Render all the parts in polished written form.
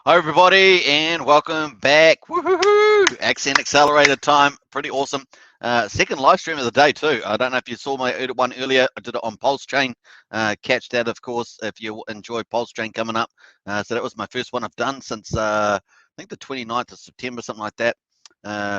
Hi everybody and welcome back. Woohoo! Axion Accelerator time, pretty awesome. Second live stream of the day too. I don't know if you saw my one earlier. I did it on Pulsechain. Catch that, of course, if you enjoy Pulsechain coming up. So that was my first one I've done since I think the 29th of September, something like that.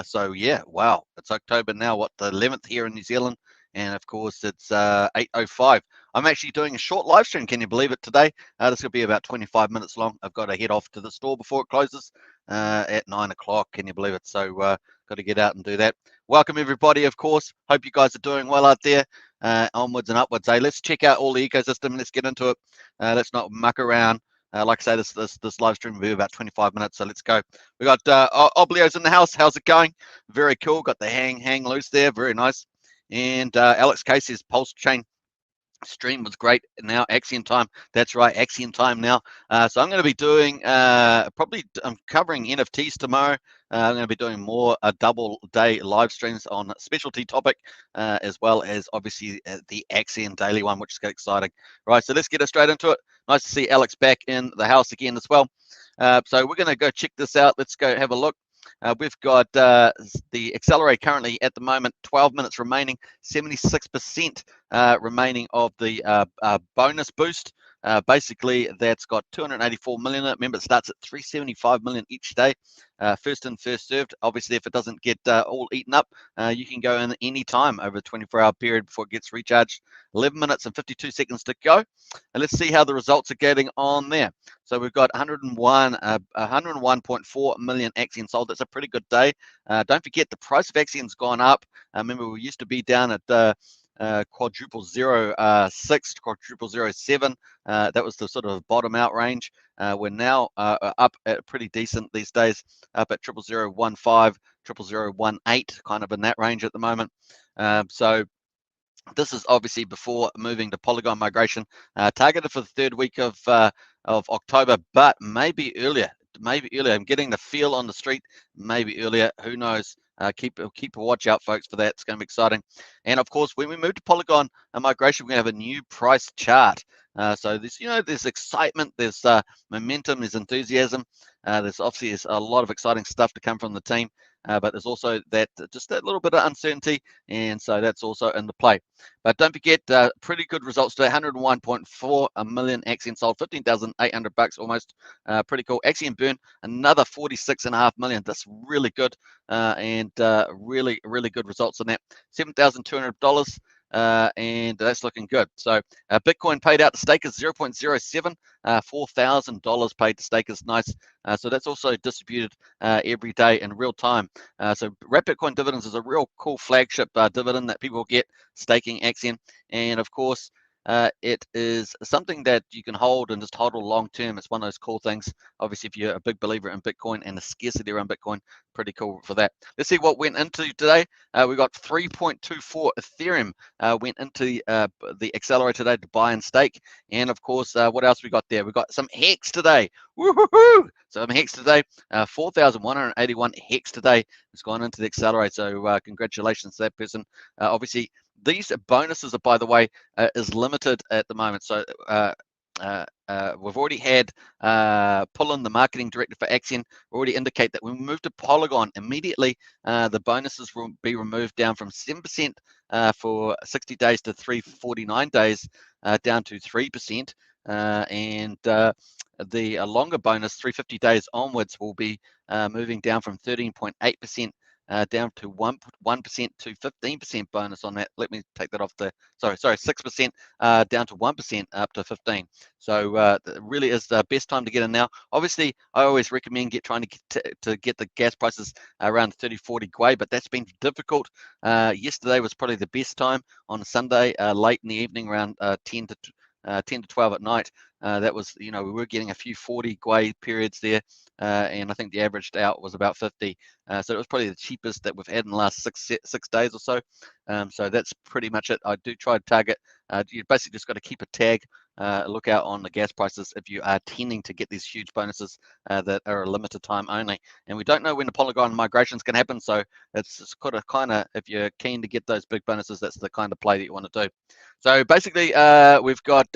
So yeah, wow, it's October now. What, the 11th here in New Zealand, and of course it's 8:05. I'm actually doing a short live stream. Can you believe it today? This will be about 25 minutes long. I've got to head off to the store before it closes at 9 o'clock. Can you believe it? So got to get out and do that. Welcome everybody, of course. Hope you guys are doing well out there. Onwards and upwards. Hey, let's check out all the ecosystem. Let's get into it. Let's not muck around. Like I say, this live stream will be about 25 minutes, so let's go. We got Oblio's in the house. How's it going? Very cool. Got the hang loose there. Very nice. And Alex Casey's Pulsechain stream was great. Now Axion time. That's right, Axion time now. So I'm going to be doing I'm covering NFTs tomorrow. I'm going to be doing more double day live streams on a specialty topic, as well as obviously the Axion daily one, which is exciting. Right, so let's get straight into it. Nice to see Alex back in the house again as well. So we're going to go check this out. Let's go have a look. We've got the accelerator currently at the moment, 12 minutes remaining, 76% remaining of the bonus boost. Basically, that's got 284 million in it. Remember, it starts at 375 million each day. First in, first served. Obviously, if it doesn't get all eaten up, you can go in any time over a 24-hour period before it gets recharged. 11 minutes and 52 seconds to go. And let's see how the results are getting on there. So we've got 101.4 million Axion sold. That's a pretty good day. Don't forget, the price of Axion's gone up. Remember, we used to be down at quadruple 06, quadruple 07. That was the sort of bottom out range. We're now up at pretty decent these days, up at 00015, 00018, kind of in that range at the moment. So this is obviously before moving to Polygon migration, targeted for the third week of October, but maybe earlier. Maybe earlier. I'm getting the feel on the street. Maybe earlier. Who knows? Keep a watch out, folks, for that. It's going to be exciting. And of course, when we move to Polygon migration, we're going to have a new price chart. So this, there's excitement, there's momentum, there's enthusiasm. There's obviously a lot of exciting stuff to come from the team. But there's also just that little bit of uncertainty, and so that's also in the play. But don't forget, pretty good results today. 101.4 million Axion sold, 15,800 bucks almost. Pretty cool. Axion burn another 46.5 million. That's really good, and really good results on that. $7,200. And that's looking good. So Bitcoin paid out to stakers 0.07, $4,000 paid to stakers. Nice. So that's also distributed every day in real time. So Wrap Bitcoin Dividends is a real cool flagship dividend that people get staking Axion. And of course, it is something that you can hold and just hold long term. It's one of those cool things. Obviously, if you're a big believer in Bitcoin and the scarcity around Bitcoin, pretty cool for that. Let's see what went into today. We got 3.24 Ethereum went into the accelerator today to buy and stake. And of course, what else we got there? We got some Hex today. Woohoo! So Hex today, 4,181 Hex today has gone into the accelerator. So congratulations to that person. Obviously, these bonuses are, by the way, is limited at the moment. So we've already had Pullen, the marketing director for Axion, already indicate that when we move to Polygon, immediately the bonuses will be removed down from 7% for 60 days to 349 days, down to 3%. And the longer bonus, 350 days onwards, will be moving down from 13.8% down to 1% to 15% bonus on that. Let me take that off the, sorry, 6% down to 1% up to 15. So it really is the best time to get in now. Obviously, I always recommend trying to get the gas prices around 30-40 Gwei, but that's been difficult. Yesterday was probably the best time on a Sunday, late in the evening, around 10 to 12 at night. That was, we were getting a few 40 Gwei periods there, and I think the averaged out was about 50. So it was probably the cheapest that we've had in the last six days or so. So that's pretty much it. I do try to target. You basically just got to keep a tag, look out on the gas prices if you are tending to get these huge bonuses that are a limited time only. And we don't know when the Polygon migration is going to happen. So it's kind of, if you're keen to get those big bonuses, that's the kind of play that you want to do. So basically, we've got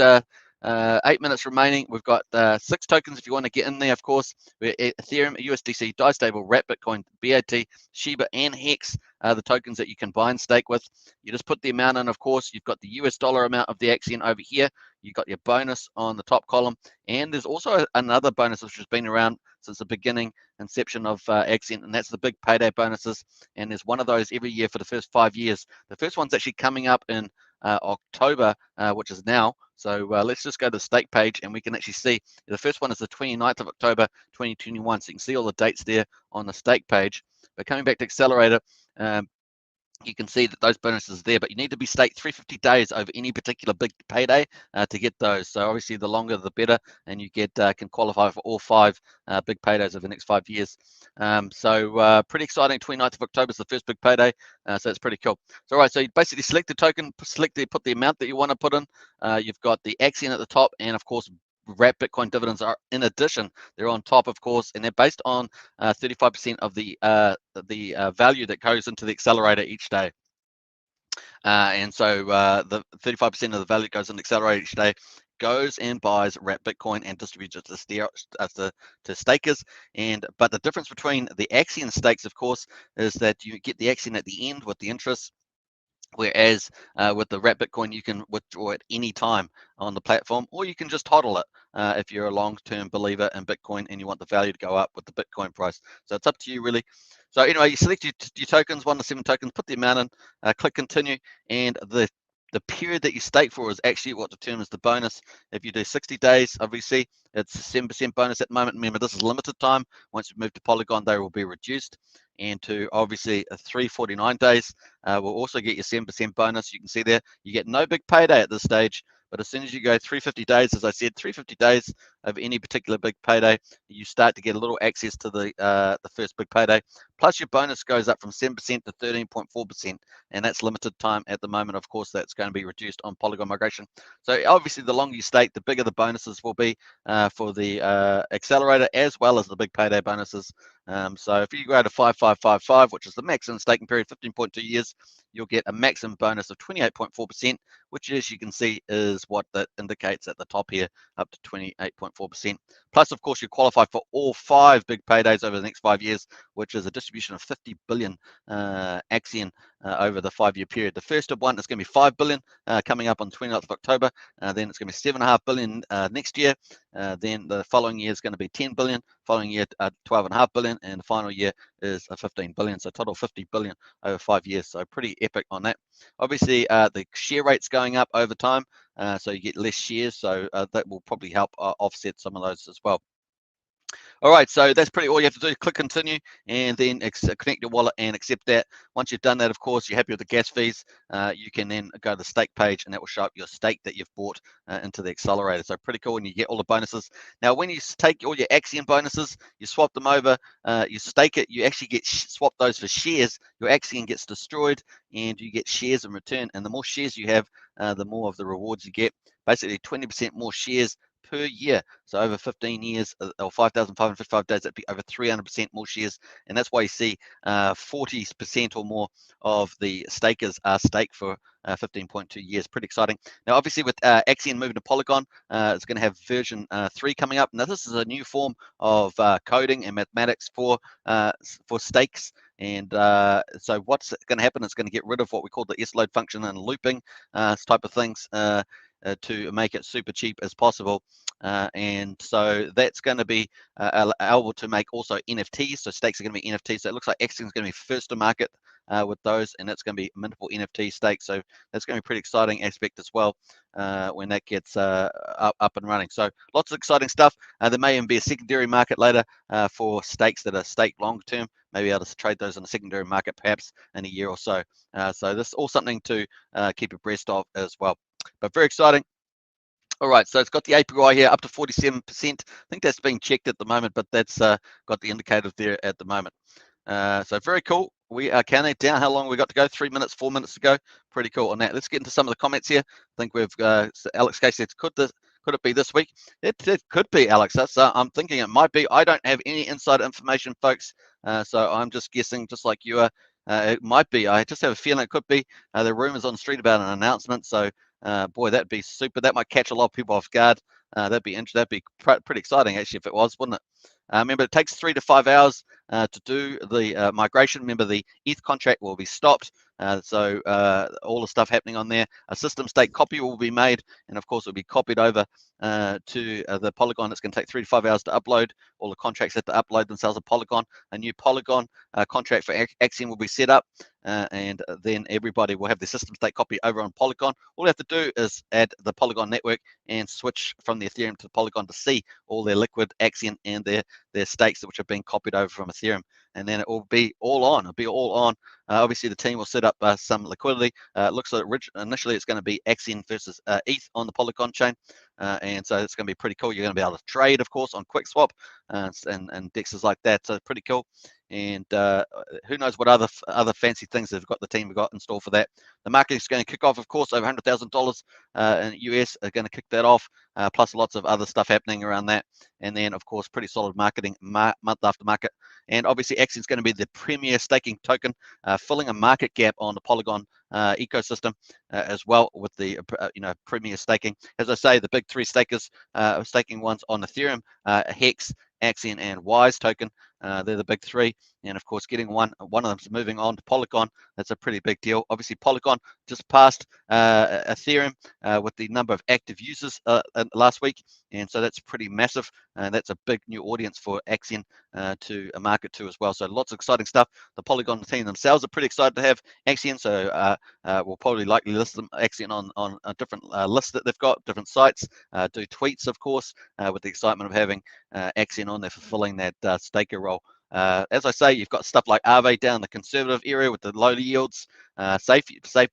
8 minutes remaining. We've got 6 tokens if you want to get in there, of course. We're Ethereum, USDC, DAI Stable, Wrap Bitcoin, BAT, Shiba, and Hex are the tokens that you can buy and stake with. You just put the amount in, of course. You've got the US dollar amount of the Axion over here. You've got your bonus on the top column. And there's also another bonus which has been around since the beginning, inception of Axion, and that's the big payday bonuses. And there's one of those every year for the first 5 years. The first one's actually coming up in October, which is now. So let's just go to the stake page and we can actually see the first one is the 29th of October 2021. So you can see all the dates there on the stake page. But coming back to Accelerator, you can see that those bonuses are there, but you need to be staked 350 days over any particular big payday to get those. So obviously the longer the better, and you get can qualify for all 5 big paydays over the next 5 years. So pretty exciting. 29th of October is the first big payday, so it's pretty cool. So all right, so you basically select the token, put the amount that you want to put in. You've got the Axion at the top, and of course Wrap Bitcoin dividends are in addition. They're on top, of course, and they're based on 35% of the value that goes into the accelerator each day. And so the 35% of the value that goes into the accelerator each day goes and buys Wrap Bitcoin and distributes it to stakers. But the difference between the Axion stakes, of course, is that you get the Axion at the end with the interest. Whereas with the Wrap Bitcoin, you can withdraw at any time on the platform, or you can just hodl it if you're a long-term believer in Bitcoin and you want the value to go up with the Bitcoin price. So it's up to you, really. So anyway, you select your tokens, 1 to 7 tokens, put the amount in, click continue, and the period that you stake for is actually what determines the bonus. If you do 60 days, obviously, it's 7% bonus at the moment. Remember, this is limited time. Once you move to Polygon, they will be reduced. And to obviously 349 days, will also get your 7% bonus. You can see there, you get no big payday at this stage. But as soon as you go 350 days, as I said, 350 days of any particular big payday, you start to get a little access to the first big payday. Plus your bonus goes up from 7% to 13.4%, and that's limited time at the moment. Of course, that's going to be reduced on Polygon migration. So obviously, the longer you stake, the bigger the bonuses will be for the accelerator, as well as the big payday bonuses. So if you go to 5555, which is the maximum staking period, 15.2 years, you'll get a maximum bonus of 28.4%, which, as you can see, is what that indicates at the top here, up to 28.4%. Plus, of course, you qualify for all 5 big paydays over the next 5 years, which is a distribution of 50 billion Axion over the 5-year period. The first one is going to be 5 billion coming up on 29th of October. Then it's going to be 7.5 billion next year. Then the following year is going to be 10 billion. Following year, 12.5 billion, and the final year is 15 billion. So total 50 billion over 5 years. So pretty epic on that. Obviously, the share rate's going up over time, so you get less shares. So that will probably help offset some of those as well. All right, so that's pretty all you have to do. Click continue, and then connect your wallet and accept that. Once you've done that, of course, you're happy with the gas fees, you can then go to the stake page, and that will show up your stake that you've bought into the accelerator. So pretty cool, and you get all the bonuses. Now, when you take all your Axion bonuses, you swap them over, you stake it, you actually get swap those for shares. Your Axion gets destroyed, and you get shares in return. And the more shares you have, the more of the rewards you get. Basically, 20% more shares per year. So over 15 years or 5,555 days, that'd be over 300% more shares. And that's why you see 40% or more of the stakers are staked for 15.2 years. Pretty exciting. Now, obviously, with Axion moving to Polygon, it's going to have version 3 coming up. Now, this is a new form of coding and mathematics for stakes. And so what's going to happen? It's going to get rid of what we call the S-load function and looping type of things to make it super cheap as possible. And so that's going to be able to make also NFTs. So stakes are going to be NFTs. So it looks like Axion is going to be first to market with those, and it's going to be mintable NFT stakes. So that's going to be a pretty exciting aspect as well when that gets up and running. So lots of exciting stuff. There may even be a secondary market later for stakes that are staked long term. Maybe able to trade those in the secondary market perhaps in a year or so. So this is all something to keep abreast of as well. But very exciting. All right, so it's got the APY here up to 47%. I think that's being checked at the moment, but that's got the indicator there at the moment. So very cool. We are counting down how long we got to go. 3 minutes, 4 minutes to go. Pretty cool on that. Let's get into some of the comments here. I think we've Alex K says, could it be this week? It could be, Alex. So I'm thinking it might be. I don't have any inside information, folks. So I'm just guessing, just like you are. It might be. I just have a feeling it could be. There are rumors on the street about an announcement. So boy, that'd be super. That might catch a lot of people off guard. That'd be pretty exciting actually if it was, wouldn't it? Remember, it takes 3 to 5 hours to do the migration. Remember, the ETH contract will be stopped. So all the stuff happening on there, a system state copy will be made, and of course it will be copied over to the Polygon. It's going to take 3 to 5 hours to upload. All the contracts have to upload themselves to Polygon. A new Polygon contract for Axion will be set up, and then everybody will have the system state copy over on Polygon. All you have to do is add the Polygon network and switch from the Ethereum to Polygon to see all their liquid Axion and their stakes which have been copied over from Ethereum, and then it will be all on. It'll be all on. Obviously, the team will set up some liquidity. It looks like initially it's going to be Axion versus ETH on the Polygon chain, and so it's going to be pretty cool. You're going to be able to trade, of course, on QuickSwap and dexes like that. So pretty cool. And who knows what other fancy things they've got, the team have got in store for that. The market is going to kick off, of course, over $100,000 in US are going to kick that off, plus lots of other stuff happening around that. And then, of course, pretty solid marketing month after market. And obviously, Axion is going to be the premier staking token, filling a market gap on the Polygon ecosystem as well with the premier staking. As I say, the big three stakers, staking ones on Ethereum, Hex, Axion, and Wise token. They're the big three, and of course, getting one of them's moving on to Polygon. That's a pretty big deal. Obviously, Polygon just passed Ethereum with the number of active users last week, and so that's pretty massive. And that's a big new audience for Axion to market to as well. So lots of exciting stuff. The Polygon team themselves are pretty excited to have Axion, so we'll probably likely list them Axion on a different list that they've got, different sites. Do tweets, of course, with the excitement of having Axion on there fulfilling that staker role. As I say, you've got stuff like Aave down the conservative area with the low yields, safe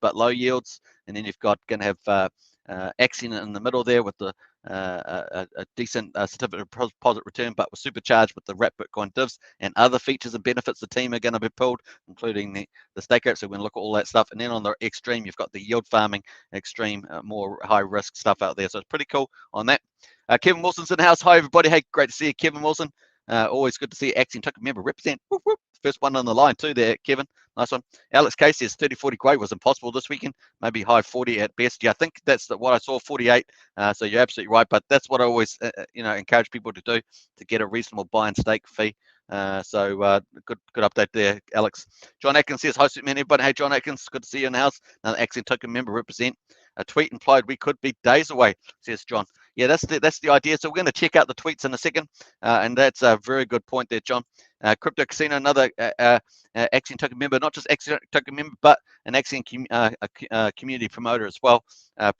but low yields, and then you've got going to have Axion in the middle there with the a decent certificate of deposit return, but with supercharged with the wrapped Bitcoin divs and other features and benefits the team are going to be pulled, including the stake rate. So we're going to look at all that stuff. And then on the extreme, you've got the yield farming extreme, more high risk stuff out there. So it's pretty cool on that. Kevin Wilson's in the house. Hi, everybody. Hey, great to see you, Kevin Wilson. Always good to see Axion token member represent. Whoop, whoop. First one on the line too there, Kevin. Nice one. Alex K says 30-40 grey was impossible this weekend. Maybe high 40 at best. Yeah, I think that's what I saw, 48. So you're absolutely right. But that's what I always, encourage people to do to get a reasonable buy and stake fee. So good update there, Alex. John Atkins says, hi, Superman, everybody. Hey, John Atkins, good to see you in the house. Another Axion token member represent. A tweet implied we could be days away, says John. Yeah, that's the idea. So we're going to check out the tweets in a second, and that's a very good point there, John. Crypto Casino, another Axion token member, not just Axion token member, but an Axion community promoter as well.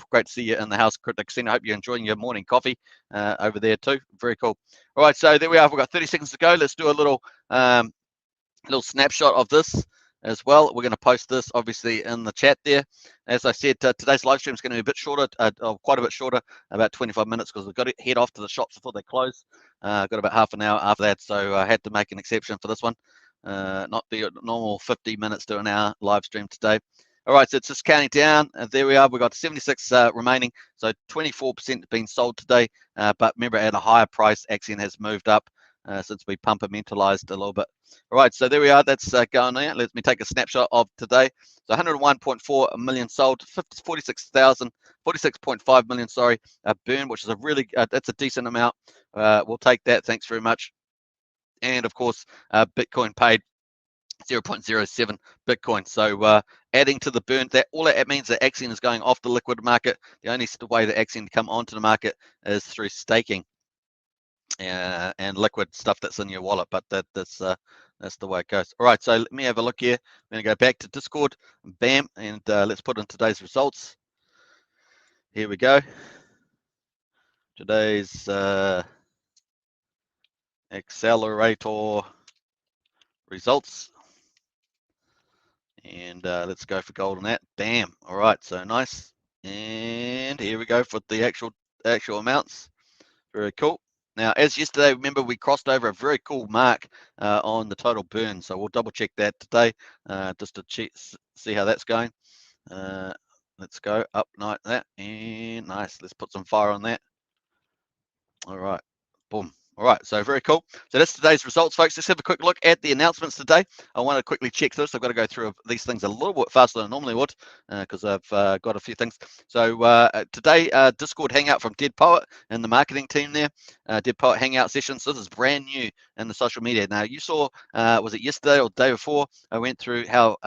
Great to see you in the house, Crypto Casino. Hope you're enjoying your morning coffee over there too. Very cool. All right, so there we are. We've got 30 seconds to go. Let's do a little snapshot of this as well. We're going to post this obviously in the chat there. As I said, today's live stream is going to be a bit shorter, quite a bit shorter, about 25 minutes, because we've got to head off to the shops before they close. Got about half an hour after that, so I had to make an exception for this one. Not the normal 50 minutes to an hour live stream today. All right, so it's just counting down. There we are. We've got 76 remaining, so 24% been sold today. But remember, at a higher price, Axion has moved up since we pumpermentalized a little bit. All right, so there we are. That's going there. Let me take a snapshot of today. So 101.4 million sold, 46.5 million, sorry, burn, which is a really, that's a decent amount. We'll take that. Thanks very much. And of course, Bitcoin paid 0.07 Bitcoin. So adding to the burn, that all it means that Axion is going off the liquid market. The only way that Axion come onto the market is through staking and liquid stuff that's in your wallet. But that's the way it goes. All right, so let me have a look here. I'm going to go back to Discord, bam, and let's put in today's results. Here we go. Today's accelerator results. And let's go for gold on that. Bam. All right, so nice. And here we go for the actual amounts. Very cool. Now, as yesterday, remember we crossed over a very cool mark on the total burn. So we'll double check that today just to see how that's going. Let's go up like that. And nice. Let's put some fire on that. All right. Boom. All right, so very cool. So that's today's results, folks. Let's have a quick look at the announcements today. I want to quickly check this. I've got to go through these things a little bit faster than I normally would because I've got a few things. So today, Discord Hangout from Dead Poet and the marketing team there. Dead Poet Hangout sessions. So this is brand new in the social media. Now, you saw, was it yesterday or the day before, I went through how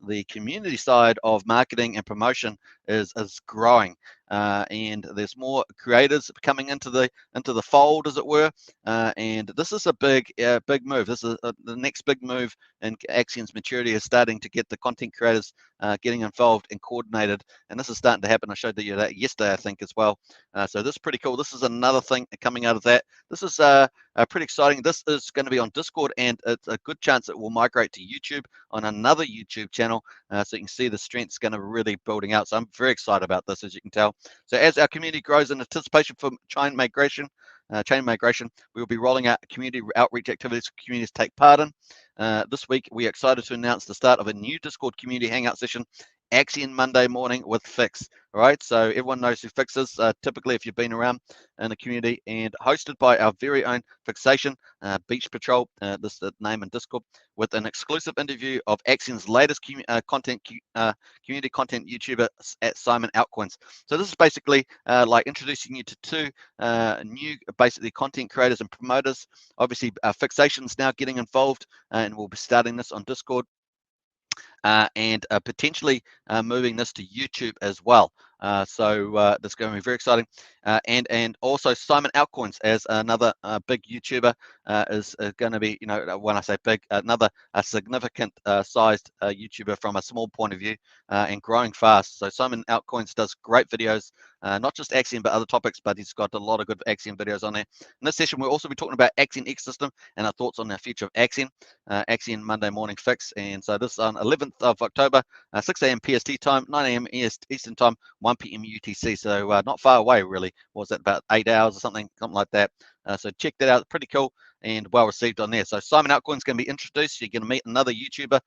the community side of marketing and promotion is growing. And there's more creators coming into the fold, as it were. And this is a big move. This is the next big move in Axion's maturity, is starting to get the content creators getting involved and coordinated. And this is starting to happen. I showed you that yesterday, I think, as well. So this is pretty cool. This is another thing coming out of that. This is pretty exciting. This is going to be on Discord, and it's a good chance it will migrate to YouTube on another YouTube channel. So you can see the strength's going to really building out. So I'm very excited about this, as you can tell. So as our community grows in anticipation for chain migration, we will be rolling out community outreach activities for communities to take part in. This week, we are excited to announce the start of a new Discord community hangout session, Axion Monday morning with Fix. All right, so everyone knows who Fix is, typically if you've been around in the community, and hosted by our very own Fixation, Beach Patrol, this is the name in Discord, with an exclusive interview of Axion's latest community content YouTuber at Simon Altcoins. So this is basically like introducing you to two new, basically, content creators and promoters. Obviously, Fixation's now getting involved, and we'll be starting this on Discord. And potentially moving this to YouTube as well. So that's going to be very exciting. And also Simon Altcoins, as another big YouTuber, is going to be, when I say big, another significant sized YouTuber from a small point of view, and growing fast. So Simon Altcoins does great videos, not just Axion but other topics, but he's got a lot of good Axion videos on there. In this session, we'll also be talking about Axion ecosystem and our thoughts on the future of Axion. Axion Monday morning fix. And so this is on 11th of October, 6 a.m. PST time, 9 a.m. Eastern time, 1 p.m. UTC. So not far away, really. What was that, about 8 hours or something like that? So check that out. Pretty cool and well received on there. So Simon Altcoin's going to be introduced. You're going to meet another YouTuber.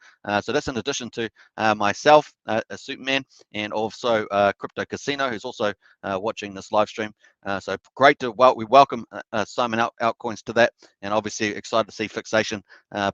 So that's in addition to myself, Superman, and also Crypto Casino, who's also watching this live stream. So great to we welcome Simon Altcoins to that, and obviously excited to see Fixation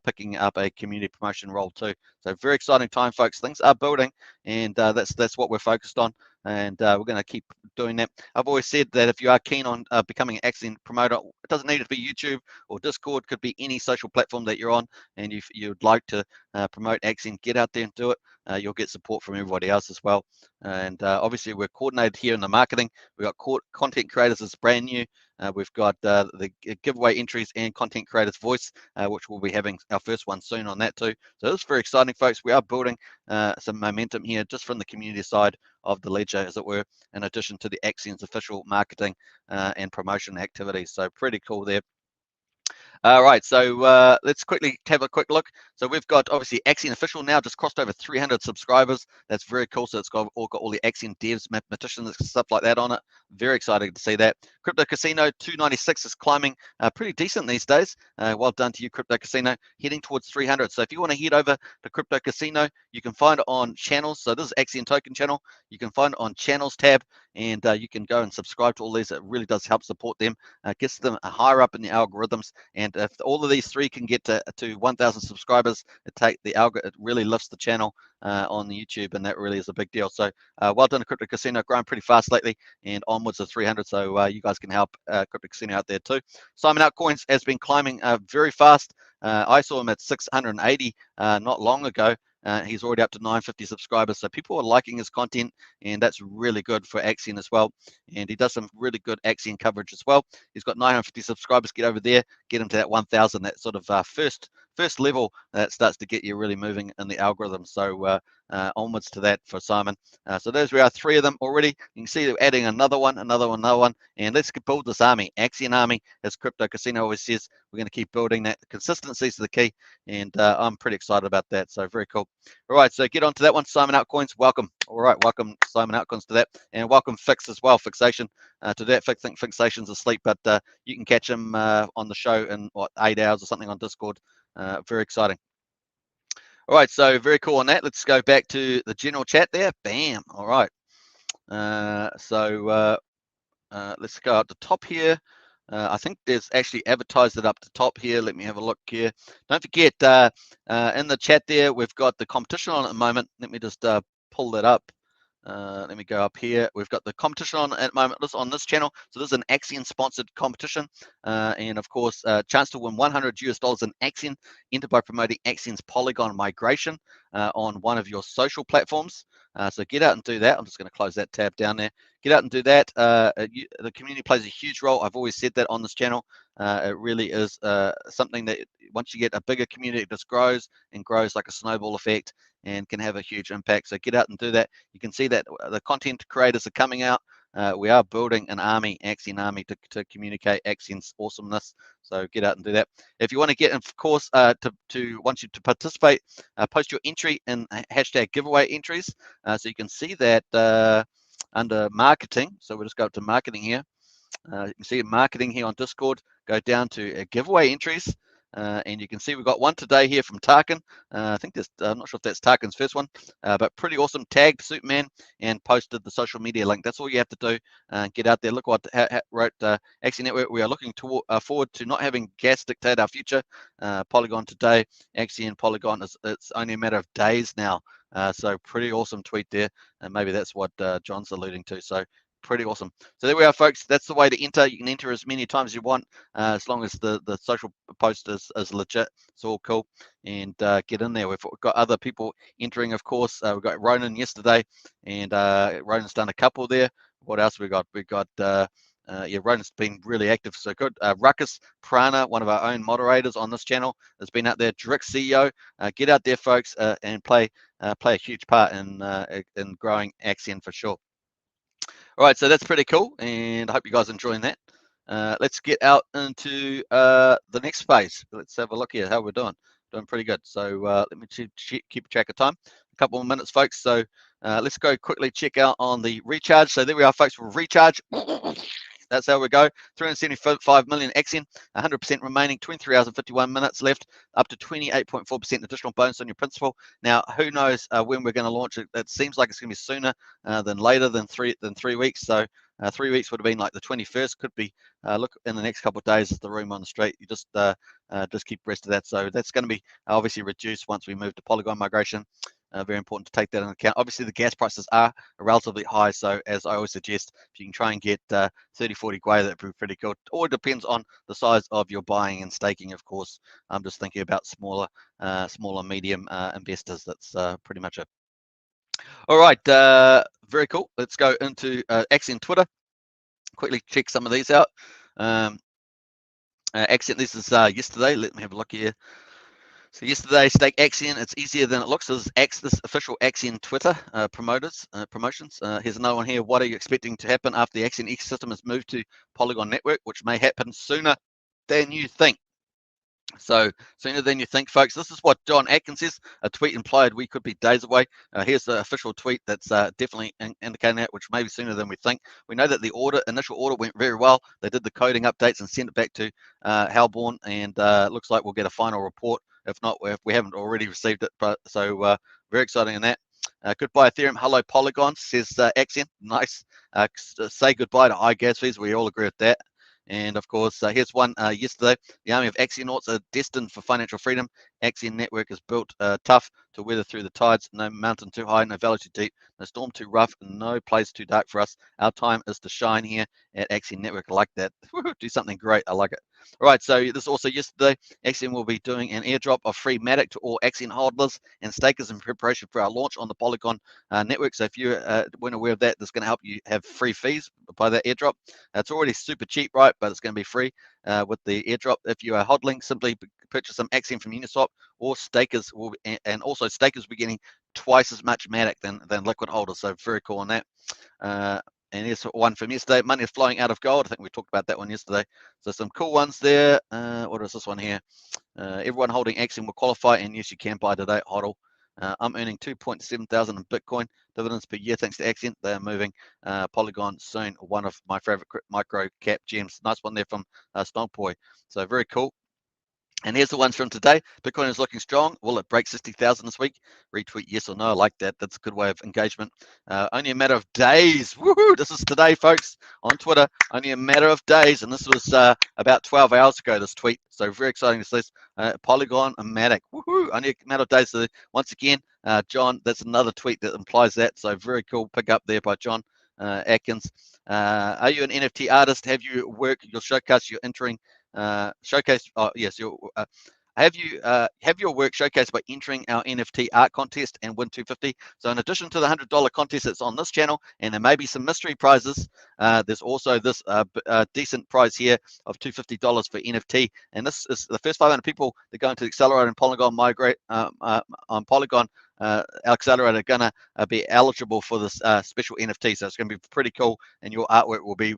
picking up a community promotion role too. So very exciting time, folks. Things are building, and that's what we're focused on, and we're going to keep doing that. I've always said that if you are keen on becoming an Axion promoter, it doesn't need to be YouTube or Discord, could be any social platform that you're on, and if you'd like to promote Axion, get out there and do it. You'll get support from everybody else as well. And obviously we're coordinated here in the marketing. We've got content creators is brand new. We've got the giveaway entries and content creators voice, which we'll be having our first one soon on that too. So it's very exciting, folks. We are building some momentum here just from the community side of the ledger, as it were, in addition to the Axion's official marketing and promotion activities. So pretty cool there. All right, so let's quickly have a quick look. So we've got, obviously, Axion Official now just crossed over 300 subscribers. That's very cool. So it's got all the Axion devs, mathematicians, stuff like that on it. Very exciting to see that. Crypto Casino 296 is climbing pretty decent these days. Well done to you, Crypto Casino, heading towards 300. So if you want to head over to Crypto Casino, you can find it on channels. So this is Axion Token channel. You can find it on channels tab, and you can go and subscribe to all these. It really does help support them, gets them higher up in the algorithms. And if all of these three can get to 1,000 subscribers, it really lifts the channel on the YouTube, and that really is a big deal. So well done to Crypto Casino, growing pretty fast lately and onwards of 300. So you guys can help Crypto Casino out there too. Simon Altcoins has been climbing very fast. I saw him at 680 not long ago. He's already up to 950 subscribers. So people are liking his content, and that's really good for Axion as well. And he does some really good Axion coverage as well. He's got 950 subscribers. Get over there, get him to that 1,000, that sort of first level that starts to get you really moving in the algorithm. So onwards to that for Simon. So those we are, 3 of them already. You can see they're adding another one, and let's build this army. Axion army, as Crypto Casino always says, we're going to keep building that. Consistency is the key, and I'm pretty excited about that. So very cool. All right, so get on to that one. Simon Altcoins, welcome. All right, welcome Simon Altcoins to that, and welcome Fix as well, Fixation to that. I think Fixation's asleep, but you can catch him on the show in 8 hours or something on Discord. Very exciting. All right, so very cool on that. Let's go back to the general chat there. Bam. All right. Let's go up the top here. I think there's actually advertised it up the top here. Let me have a look here. Don't forget, in the chat there, we've got the competition on at the moment. Let me just pull that up. Let me go up here. We've got the competition on at the moment on this channel. So this is an Axion sponsored competition. And of course, chance to win $100 in Axion, enter by promoting Axion's Polygon migration on one of your social platforms. So get out and do that. I'm just going to close that tab down there. Get out and do that. The community plays a huge role. I've always said that on this channel. It really is something that once you get a bigger community, it just grows and grows like a snowball effect and can have a huge impact. So get out and do that. You can see that the content creators are coming out. We are building an army, Axion army, to communicate Axion's awesomeness. So get out and do that. If you want to get, of course, want you to participate, post your entry in hashtag giveaway entries. So you can see that under marketing. So we'll just go up to marketing here. You can see marketing here on Discord. Go down to giveaway entries. And you can see we've got one today here from Tarkin. I think this, I'm not sure if that's Tarkin's first one, but pretty awesome. Tagged Superman and posted the social media link. That's all you have to do. Get out there. Look what wrote Axion Network. We are looking forward to not having gas dictate our future. Polygon today. Axion Polygon it's only a matter of days now. So pretty awesome tweet there. And maybe that's what John's alluding to. So pretty awesome. So there we are, folks. That's the way to enter. You can enter as many times as you want, as long as the social post is legit. It's all cool. And get in there. We've got other people entering, of course. We've got Ronan yesterday, and Ronan's done a couple there. What else we got? We got yeah, Ronan's been really active, so good. Ruckus Prana, one of our own moderators on this channel, has been out there. Drix CEO, get out there, folks, and play a huge part in growing Axion for sure. All right, so that's pretty cool, and I hope you guys are enjoying that. Let's get out into the next phase. Let's have a look here how we're doing. Doing pretty good. So let me keep track of time. A couple more minutes, folks. So let's go quickly check out on the recharge. So there we are, folks. We'll recharge. That's how we go. 375 million Axion, 100% remaining, 23 hours and 51 minutes left, up to 28.4% additional bonus on your principal. Now, who knows when we're going to launch it? It seems like it's going to be sooner than later than 3 weeks. So 3 weeks would have been like the 21st. Could be look in the next couple of days is the room on the street. You just keep abreast of that. So that's going to be obviously reduced once we move to Polygon migration. Very important to take that into account. Obviously, the gas prices are relatively high, so as I always suggest, if you can try and get 30, 40 Gwei, that'd be pretty good. Or it depends on the size of your buying and staking, of course. I'm just thinking about smaller, medium investors. That's pretty much it. All right, very cool. Let's go into Axion Twitter. Quickly check some of these out. Axion, this is yesterday. Let me have a look here. So yesterday, stake Axion. It's easier than it looks. This is this official Axion Twitter promotions. Here's another one here. What are you expecting to happen after the Axion ecosystem has moved to Polygon Network, which may happen sooner than you think? So sooner than you think, folks. This is what John Atkins says. A tweet implied we could be days away. Here's the official tweet that's definitely indicating that, which may be sooner than we think. We know that the initial order went very well. They did the coding updates and sent it back to Halborn, and looks like we'll get a final report. If not, if we haven't already received it, but so very exciting in that. Goodbye Ethereum, hello Polygon, says Axion. Nice. Say goodbye to high gas fees. We all agree with that. And of course, here's one yesterday. The army of Axionauts are destined for financial freedom. Axion Network is built tough to weather through the tides. No mountain too high, no valley too deep, no storm too rough, no place too dark for us. Our time is to shine here at Axion Network. I like that. Do something great. I like it. All right, so this also yesterday, Axion will be doing an airdrop of free Matic to all Axion holders and stakers in preparation for our launch on the Polygon network. So if you weren't aware of that, that's going to help you have free fees by that airdrop. It's already super cheap, right? But it's going to be free with the airdrop. If you are hodling, simply purchase some Axion from Uniswap, or stakers will, and also stakers will be getting twice as much Matic than liquid holders. So very cool on that. And here's one from yesterday. Money is flowing out of gold. I think we talked about that one yesterday. So some cool ones there. What is this one here? Everyone holding Axion will qualify, and yes, you can buy today. HODL. I'm earning 2.7 thousand in Bitcoin dividends per year thanks to Axion. They are moving Polygon soon. One of my favorite micro cap gems. Nice one there from Stompboy. So very cool. And here's the ones from today. Bitcoin is looking strong. Will it break 60,000 this week? Retweet yes or no. I like that. That's a good way of engagement. Only a matter of days. Woohoo! This is today, folks, on Twitter. Only a matter of days. And this was about 12 hours ago, this tweet. So very exciting to see this. Polygon and Matic. Woohoo! Only a matter of days. So once again, John, that's another tweet that implies that. So very cool pick up there by John Atkins. Are you an NFT artist? Have you work your showcase you're entering? Showcase. Oh yes, have your work showcased by entering our NFT art contest and win 250. So in addition to the $100 contest that's on this channel, and there may be some mystery prizes, there's also this decent prize here of $250 for NFT. And this is the first 500 people that go into the Accelerator and Polygon migrate on Polygon. Accelerator are gonna be eligible for this special NFT. So it's gonna be pretty cool, and your artwork will be,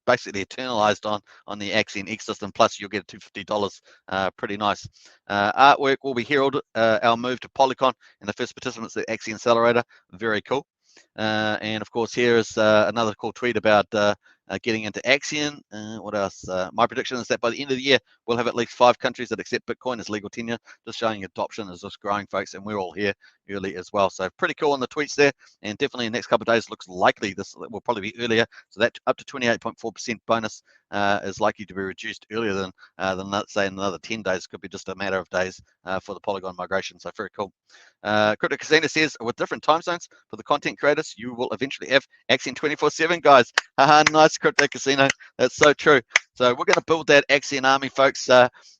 basically eternalized on the Axion ecosystem. Plus, you'll get $250. Pretty nice. Artwork will be heralded our move to Polygon and the first participants at Axion Accelerator. Very cool. And of course, here is another cool tweet about getting into Axion. What else? My prediction is that by the end of the year, we'll have at least 5 countries that accept Bitcoin as legal tenure. Just showing adoption is just growing, folks, and we're all here early as well. So pretty cool on the tweets there, and definitely in the next couple of days looks likely this will probably be earlier. So that up to 28.4% bonus is likely to be reduced earlier than let's say another 10 days. Could be just a matter of days for the Polygon migration. So very cool. Crypto Casino says with different time zones for the content creators, you will eventually have Axion 24/7, guys. Nice, Crypto Casino. That's so true. So we're going to build that Axion army, folks,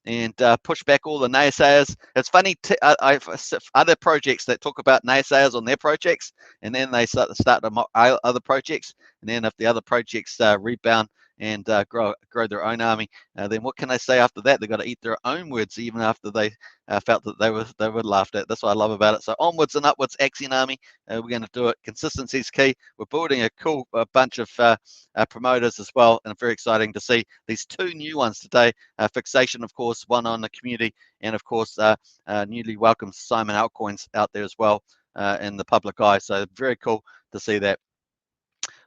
and push back all the naysayers. It's funny, I've other projects that talk about naysayers on their projects, and then they start to mock other projects, and then if the other projects rebound and grow their own army, then what can they say after that? They've got to eat their own words even after they felt that they were laughed at. That's what I love about it. So onwards and upwards, Axion army. We're going to do it. Consistency is key. We're building a cool bunch of promoters as well, and very exciting to see these 2 new ones today. Fixation, of course, one on the community, and of course, newly welcomed Simon Altcoins out there as well in the public eye. So very cool to see that.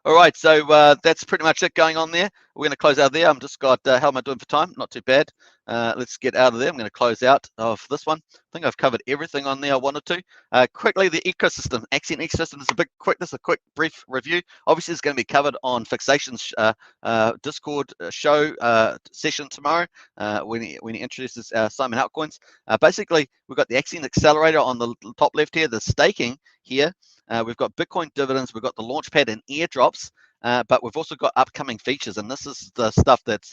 All right, so that's pretty much it going on there. We're going to close out there. I'm just got, how am I doing for time? Not too bad. Let's get out of there. I'm going to close out of this one. I think I've covered everything on there I wanted to. Quickly, the ecosystem, Axion ecosystem is this is a quick brief review. Obviously, it's going to be covered on Fixation's Discord show session tomorrow when he introduces Simon Altcoins. Basically, we've got the Axion Accelerator on the top left here, the staking here. We've got Bitcoin dividends, we've got the launchpad and airdrops, but we've also got upcoming features, and this is the stuff that's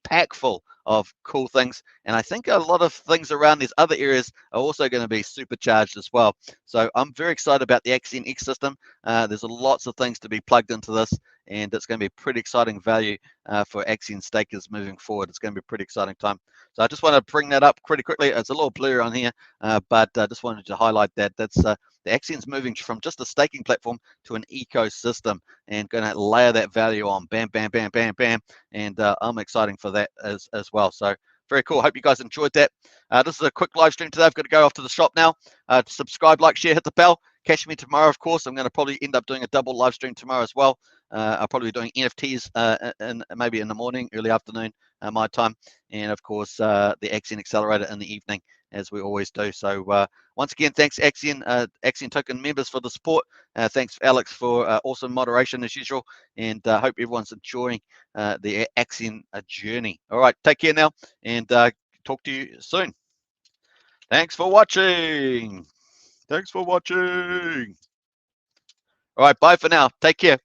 packed full of cool things. And I think a lot of things around these other areas are also going to be supercharged as well. So I'm very excited about the Axion ecosystem. There's lots of things to be plugged into this, and it's going to be pretty exciting value for Axion stakers moving forward. It's going to be a pretty exciting time. So I just want to bring that up pretty quickly. It's a little blurry on here, but I just wanted to highlight that. That's the Axion's moving from just a staking platform to an ecosystem and going to layer that value on. Bam, bam, bam, bam, bam. And I'm excited for that as well. So very cool. Hope you guys enjoyed that. This is a quick live stream today. I've got to go off to the shop now. Subscribe, like, share, hit the bell. Catch me tomorrow, of course. I'm going to probably end up doing a double live stream tomorrow as well. I'll probably be doing NFTs maybe in the morning, early afternoon, my time. And of course, the Axion Accelerator in the evening, as we always do. So once again, thanks Axion Token members for the support. Thanks Alex for awesome moderation as usual, and hope everyone's enjoying the Axion journey. All right, take care now, and talk to you soon. Thanks for watching. Thanks for watching. All right, bye for now. Take care.